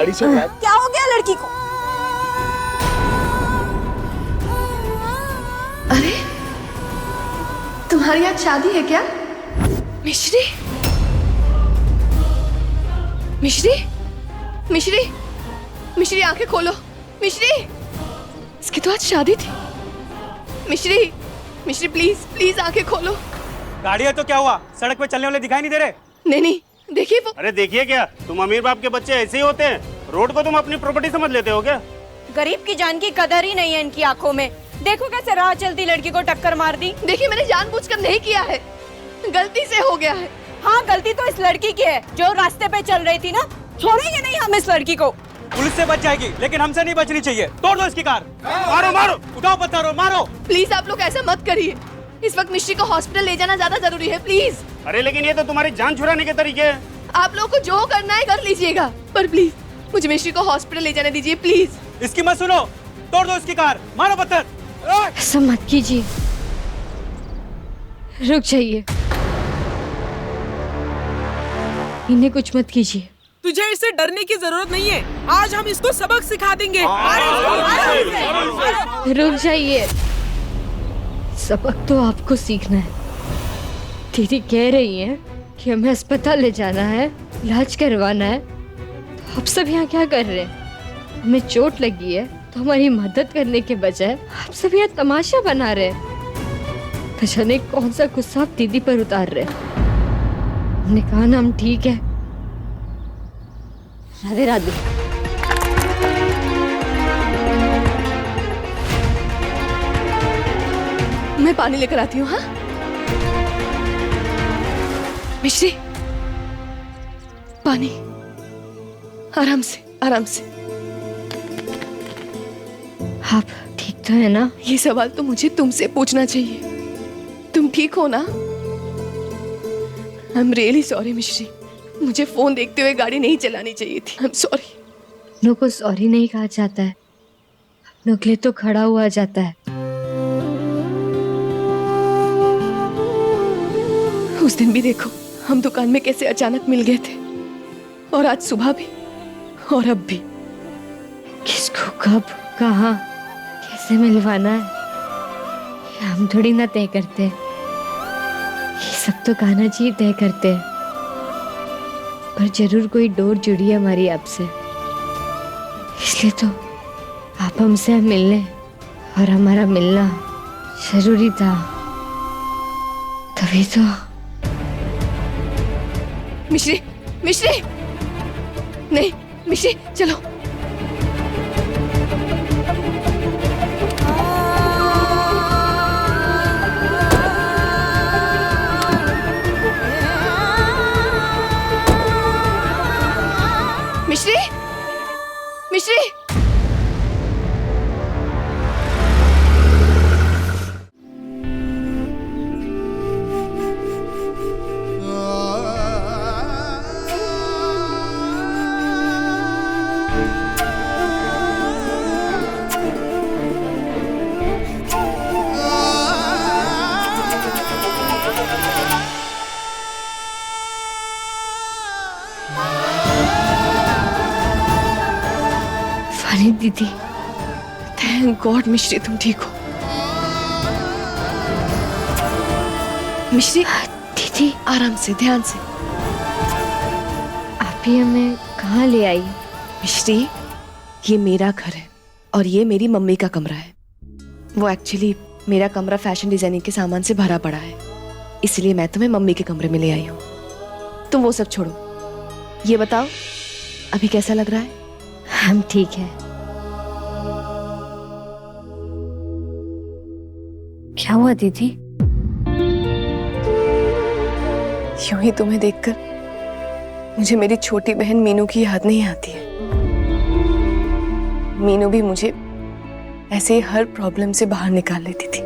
गाड़ी चल रहा है। क्या हो गया लड़की को? अरे तुम्हारी आज शादी है क्या? मिश्री, मिश्री, मिश्री, मिश्री आंखें खोलो। मिश्री, इसकी तो आज शादी थी। मिश्री, मिश्री प्लीज प्लीज आंखें खोलो। गाड़ी है तो क्या हुआ? सड़क पे चलने वाले दिखाई नहीं दे रहे? नहीं नहीं, देखिए वो। अरे देखिए क्या, तुम अमीर बाप के बच्चे ऐसे ही होते हैं? रोड को तुम अपनी प्रॉपर्टी समझ लेते हो क्या? गरीब की जान की कदर ही नहीं है इनकी आंखों में। देखो कैसे राह चलती लड़की को टक्कर मार दी। देखिए मैंने जानबूझकर नहीं किया है, गलती से हो गया है। हाँ गलती तो इस लड़की की है जो रास्ते पे चल रही थी ना। छोड़ेंगे नहीं हम इस लड़की को। पुलिस से बच जाएगी लेकिन हमसे नहीं बचनी चाहिए। तोड़ दो इसकी कार। मारो मारो, उठाओ पत्थर और मारो। प्लीज आप लोग ऐसा मत करिए, इस वक्त मिश्री को हॉस्पिटल ले जाना ज्यादा जरूरी है। प्लीज। अरे लेकिन ये तो तुम्हारी जान छुड़ाने के तरीके हैं। आप लोगों को जो करना है कर लीजिएगा, पर प्लीज मुझे मिश्री को हॉस्पिटल ले जाने दीजिए प्लीज। इसकी मत सुनो, तोड़ दो इसकी कार, मारो पत्थर। ऐसा मत कीजिए, रुक जाइए, इन्हें कुछ मत कीजिए। तुझे इससे डरने की जरूरत नहीं है। आज हम इसको सबक सिखा देंगे। रुक जाइए, सबक तो आपको सीखना है। दीदी कह रही है कि हमें अस्पताल ले जाना है, इलाज करवाना है, तो आप सब यहाँ क्या कर रहे हैं? हमें चोट लगी है तो हमारी मदद करने के बजाय आप सब यहाँ तमाशा बना रहे हैं। तो जाने कौन सा गुस्सा आप दीदी पर उतार रहे हैं। हमने कहा ना हम ठीक है। राधे राधे। मैं पानी लेकर आती हूँ। हाँ मिश्री, पानी, आराम से आराम से। आप ठीक तो है ना? ये सवाल तो मुझे तुमसे पूछना चाहिए। तुम ठीक हो ना? आई एम रियली सॉरी मिश्री, मुझे फोन देखते हुए गाड़ी नहीं चलानी चाहिए थी। I am sorry. अपनों को सॉरी नहीं कहा जाता है, अपनों के लिए तो खड़ा हुआ जाता है। उस दिन भी देखो हम दुकान में कैसे अचानक मिल गए थे, और आज सुबह भी और अब भी। किसको कब कहाँ कैसे मिलवाना है ये हम थोड़ी ना तय करते हैं, ये सब तो कान्हा जी तय करते हैं। पर जरूर कोई डोर जुड़ी है हमारी आपसे, इसलिए तो आप हमसे मिलने और हमारा मिलना जरूरी था। तभी तो। मिश्री, मिश्री, नहीं मिश्री चलो। मिश्री, मिश्री, फानी दीदी, थैंक गॉड मिश्री तुम ठीक हो। मिश्री दीदी आराम से, ध्यान से। आप ही हमें कहाँ ले आई? मिश्री ये मेरा घर है और ये मेरी मम्मी का कमरा है। वो एक्चुअली मेरा कमरा फैशन डिजाइनिंग के सामान से भरा पड़ा है, इसलिए मैं तुम्हें मम्मी के कमरे में ले आई हूँ। तुम वो सब छोड़ो, ये बताओ अभी कैसा लग रहा है? हम ठीक है। क्या हुआ दीदी? यूं ही तुम्हें देखकर मुझे मेरी छोटी बहन मीनू की याद नहीं आती है। मीनू भी मुझे ऐसे ही हर प्रॉब्लम से बाहर निकाल लेती थी।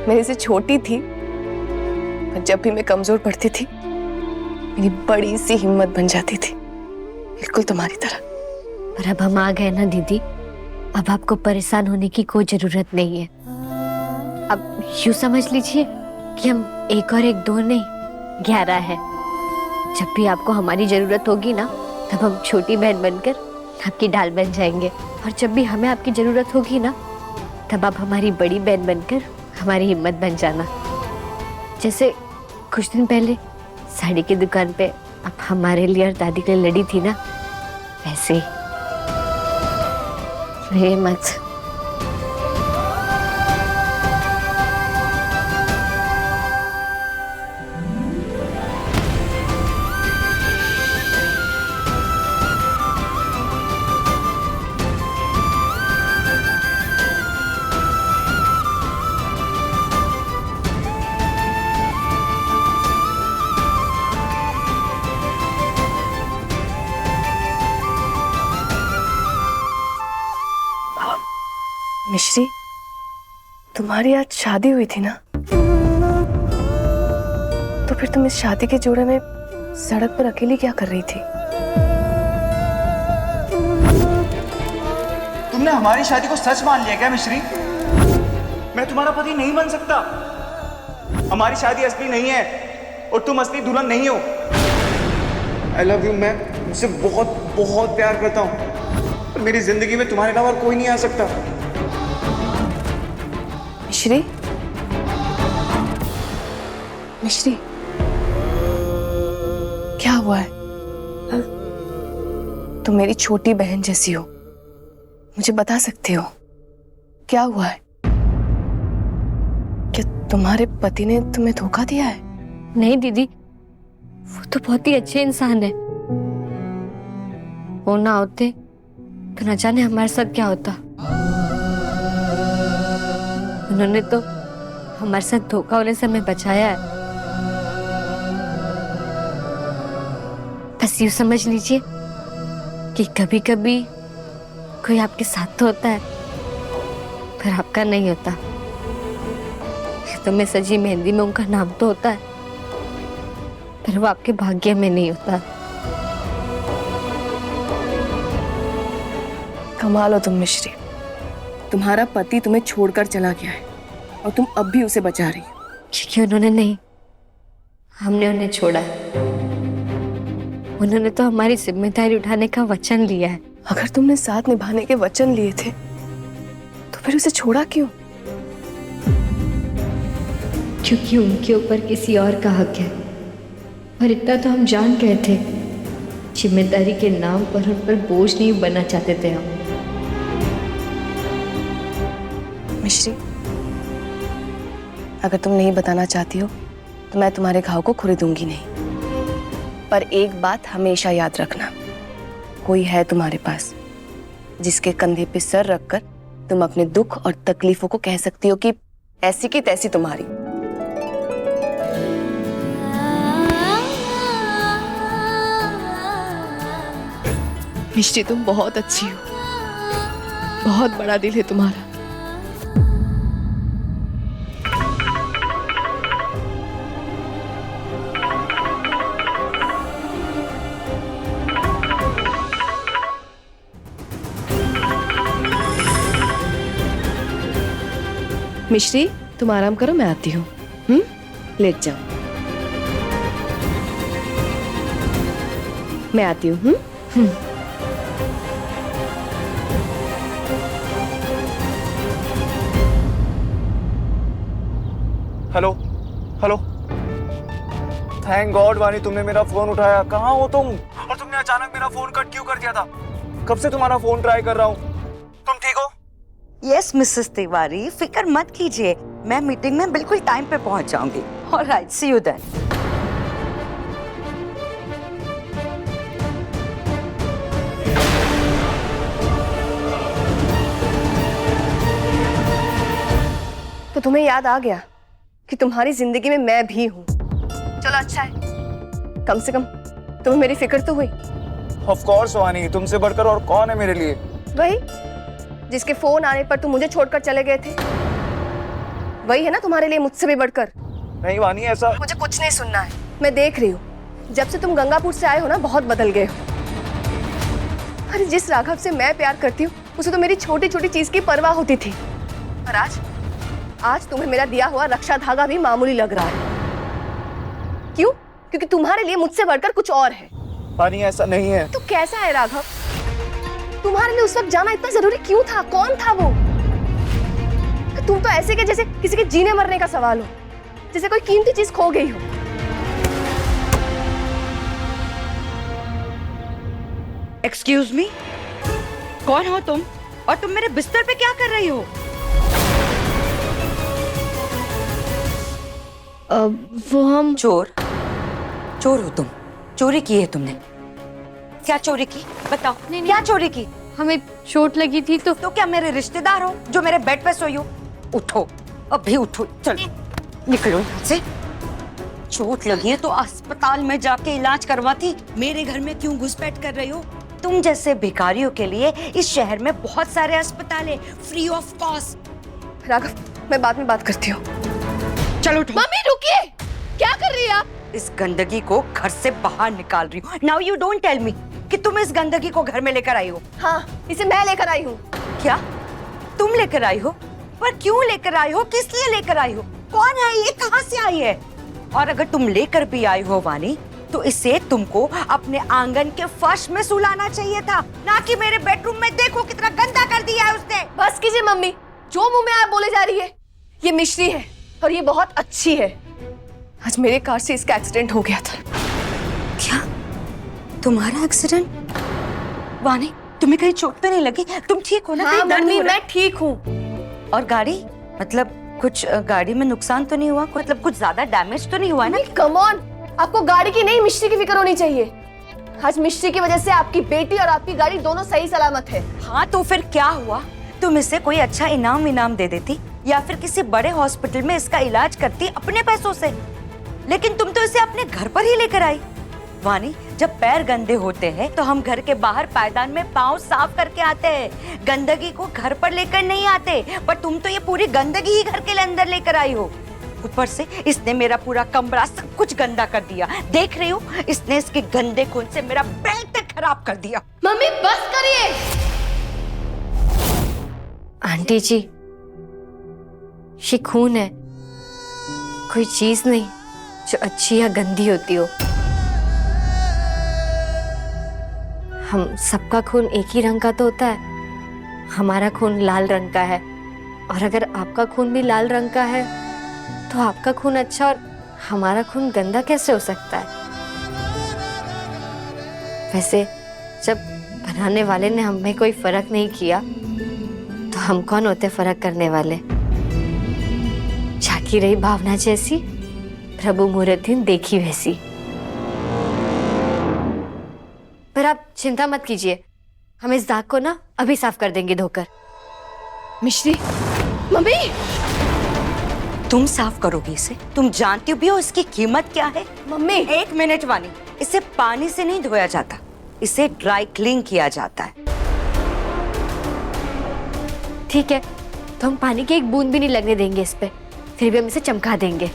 मेरे से छोटी थी, पर जब भी मैं कमजोर पड़ती थी मेरी बड़ी सी हिम्मत बन जाती थी, बिल्कुल तुम्हारी तरह। पर अब हम आ गए ना दीदी, अब आपको परेशान होने की कोई जरूरत नहीं है। अब यूं समझ लीजिए कि हम 1 और 1 2 नहीं 11 है। जब भी आपको हमारी जरूरत होगी ना, तब हम छोटी बहन बनकर आपकी ढाल बन जाएंगे, और जब भी हमें आपकी जरूरत होगी ना, तब आप हमारी बड़ी बहन बनकर हमारी हिम्मत बन जाना। जैसे कुछ दिन पहले साड़ी की दुकान पे आप हमारे लिए और दादी के लिए लड़ी थी ना, वैसे ही। रे मत। मिश्री, तुम्हारी आज शादी हुई थी ना? तो फिर तुम इस शादी के जोड़े में सड़क पर अकेली क्या कर रही थी? तुमने हमारी शादी को सच मान लिया क्या मिश्री? मैं तुम्हारा पति नहीं बन सकता। हमारी शादी असली नहीं है और तुम असली दुल्हन नहीं हो। I love you. मैं मुझसे बहुत बहुत प्यार करता हूँ। मेरी जिंदगी में तुम्हारे अलावा और कोई नहीं आ सकता। मिश्री, मिश्री, क्या हुआ है? हाँ? तुम मेरी छोटी बहन जैसी हो, मुझे बता सकते हो क्या हुआ है? क्या तुम्हारे पति ने तुम्हें धोखा दिया है? नहीं दीदी, वो तो बहुत ही अच्छे इंसान है। वो ना होते तो न जाने हमारे साथ क्या होता। उन्होंने तो हमारे साथ धोखा होने से हमें बचाया है। बस यूं समझ लीजिए कि कभी कभी कोई आपके साथ तो होता है, पर आपका नहीं होता। तो में सजी मेहंदी में उनका नाम तो होता है, पर वो आपके भाग्य में नहीं होता। कमाल हो तुम मिश्री, तुम्हारा पति तुम्हें छोड़कर चला गया है और तुम अब भी उसे बचा रही हो। क्योंकि उन्होंने नहीं, हमने उन्हें छोड़ा है। उन्होंने तो हमारी जिम्मेदारी उठाने का वचन लिया है। अगर तुमने साथ निभाने के वचन लिए थे तो फिर उसे छोड़ा क्यों? क्योंकि उनके ऊपर किसी और का हक है, और इतना तो हम जान गए थे। जिम्मेदारी के नाम पर उन पर बोझ नहीं बनना चाहते थे हम। मिश्री, अगर तुम नहीं बताना चाहती हो तो मैं तुम्हारे घाव को खुरीदूंगी नहीं। पर एक बात हमेशा याद रखना, कोई है तुम्हारे पास जिसके कंधे पे सर रखकर तुम अपने दुख और तकलीफों को कह सकती हो कि ऐसी की तैसी तुम्हारी। मिश्री, तुम बहुत अच्छी हो, बहुत बड़ा दिल है तुम्हारा। मिश्री, तुम आराम करो, मैं आती हूँ। लेट जाओ, मैं आती हूँ। Hello hello. थैंक गॉड वानी, तुमने मेरा फोन उठाया। कहाँ हो तुम? और तुमने अचानक मेरा फोन कट क्यों कर दिया था? कब से तुम्हारा फोन ट्राई कर रहा हूँ। तुम ठीक हो? यस मिसेस तिवारी, फिक्र मत कीजिए, मैं मीटिंग में बिल्कुल टाइम पे पहुंच जाऊंगी। Alright, see you then. तो तुम्हें याद आ गया कि तुम्हारी जिंदगी में मैं भी हूँ। चलो अच्छा है, कम से कम तुम्हें मेरी फिक्र तो हुई। ऑफ कोर्स वानी, तुमसे बढ़कर और कौन है मेरे लिए? वही जिसके फोन आने पर तुम मुझे छोड़कर चले गए थे, वही है ना तुम्हारे लिए मुझसे भी बढ़कर। नहीं वानी, ऐसा मुझे कुछ नहीं सुनना है। मैं देख रही हूँ, जब से तुम गंगापुर से आए हो ना, बहुत बदल गए हो। अरे जिस राघव से मैं प्यार करती हूँ उसे तो मेरी छोटी छोटी चीज की परवाह होती थी, पर आज तुम्हें मेरा दिया हुआ रक्षा धागा भी मामूली लग रहा है। क्यों? क्योंकि तुम्हारे लिए मुझसे बढ़कर कुछ और है। वानी ऐसा नहीं है। तो कैसा है राघव? तुम्हारे लिए उस वक्त जाना इतना जरूरी क्यों था? कौन था वो? तुम तो ऐसे के जैसे किसी के जीने मरने का सवाल हो, जैसे कोई कीमती चीज खो गई हो। एक्सक्यूज मी, कौन हो तुम और तुम मेरे बिस्तर पे क्या कर रही हो? वो हम चोर हो तुम। चोरी की है तुमने? क्या चोरी की बताओ? क्या चोरी की? हमें चोट लगी थी तो क्या मेरे रिश्तेदार हो जो मेरे बेड पे सोई हो? उठो, अभी उठो, चलो निकलो यहाँ से। चोट लगी है तो अस्पताल में जाके इलाज करवाती, मेरे घर में क्यों घुसपैठ कर रही हो? तुम जैसे भिखारियों के लिए इस शहर में बहुत सारे अस्पताल है, फ्री ऑफ कॉस्ट। राघव, मैं बाद में बात करती हूँ। चलो उठो। मम्मी रुकिए, क्या कर रही है आप? इस गंदगी को घर से बाहर निकाल रही हूँ। Now you don't tell me कि तुम इस गंदगी को घर में लेकर आई हो। हाँ, इसे मैं लेकर आई हूँ। क्या तुम लेकर आई हो? पर क्यों लेकर आई हो? किस लिए लेकर आई हो? कौन है ये? कहाँ से आई है? और अगर तुम लेकर भी आई हो वानी, तो इसे तुमको अपने आंगन के फर्श में सुलाना चाहिए था, ना कि मेरे बेडरूम में। देखो कितना गंदा कर दिया है उसने। बस कीजिए मम्मी, जो मुंह में आप बोले जा रही है। ये मिश्री है और ये बहुत अच्छी है। आज मेरे कार से इसका एक्सीडेंट हो गया था। क्या तुम्हारा एक्सीडेंट? वानी, तुम्हें कहीं चोट तो नहीं लगी? तुम ठीक हो ना? हाँ कहीं दर्द मम्मी, हो रहा मैं ठीक हूँ। है? और गाड़ी, मतलब कुछ गाड़ी में नुकसान तो नहीं हुआ? मतलब कुछ ज्यादा डैमेज तो नहीं हुआ ना? कम ऑन, आपको गाड़ी की नहीं मिश्री की फिक्र होनी चाहिए। आज मिश्री की वजह से आपकी बेटी और आपकी गाड़ी दोनों सही सलामत है। हाँ तो फिर क्या हुआ? तुम इसे कोई अच्छा इनाम दे देती, या फिर किसी बड़े हॉस्पिटल में इसका इलाज करती अपने पैसों से। लेकिन तुम तो इसे अपने घर पर ही लेकर आई। वानी, जब पैर गंदे होते हैं तो हम घर के बाहर पायदान में पाँव साफ करके आते हैं, गंदगी को घर पर लेकर नहीं आते। पर तुम तो ये पूरी गंदगी ही घर के अंदर लेकर आई हो। ऊपर से इसने मेरा पूरा कमरा सब कुछ गंदा कर दिया। देख रही हो, इसने इसके गंदे खून से मेरा बेड तक खराब कर दिया। मम्मी बस करिए। आंटी जी, ये खून है, कोई चीज नहीं जो अच्छी या गंदी होती हो। हम सबका खून एक ही रंग का तो होता है। हमारा खून लाल रंग का है, और अगर आपका खून भी लाल रंग का है तो आपका खून अच्छा और हमारा खून गंदा कैसे हो सकता है? वैसे जब बनाने वाले ने हमें कोई फर्क नहीं किया तो हम कौन होते फर्क करने वाले? झांकी रही भावना जैसी, प्रभु मुहूर्त दिन देखी वैसी। पर आप चिंता मत कीजिए, हम इस दाग को ना अभी साफ कर देंगे धोकर। मिश्री, मम्मी। तुम साफ करोगी इसे? तुम जानती भी हो इसकी कीमत क्या है? मम्मी, एक मिनट वानी, इसे पानी से नहीं धोया जाता, इसे ड्राई क्लीन किया जाता है। ठीक है, तो हम पानी की एक बूंद भी नहीं लगने देंगे इस पे, फिर भी हम इसे चमका देंगे।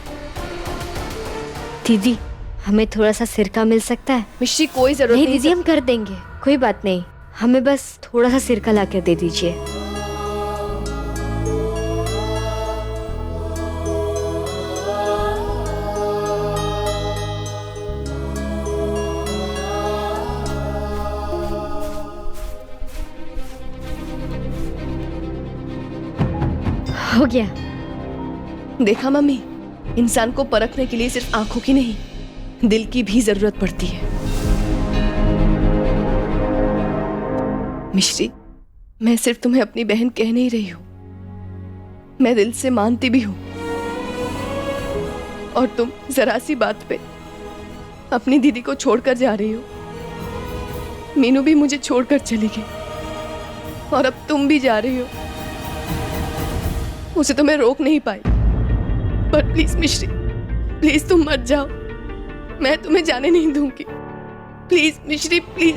दीदी, हमें थोड़ा सा सिरका मिल सकता है? मिश्री, कोई जरूरत नहीं नहीं। दीदी, हम कर देंगे, कोई बात नहीं। हमें बस थोड़ा सा सिरका ला कर दे दीजिए। हो गया। देखा मम्मी, इंसान को परखने के लिए सिर्फ आंखों की नहीं, दिल की भी जरूरत पड़ती है। मिश्री, मैं सिर्फ तुम्हें अपनी बहन कह नहीं रही हूं, मैं दिल से मानती भी हूं। और तुम जरा सी बात पे अपनी दीदी को छोड़कर जा रही हो। मीनू भी मुझे छोड़कर चली गई, और अब तुम भी जा रही हो। उसे तो मैं रोक नहीं पाई, पर प्लीज मिश्री, प्लीज तुम मत जाओ, मैं तुम्हें जाने नहीं दूंगी। प्लीज मिश्री, प्लीज।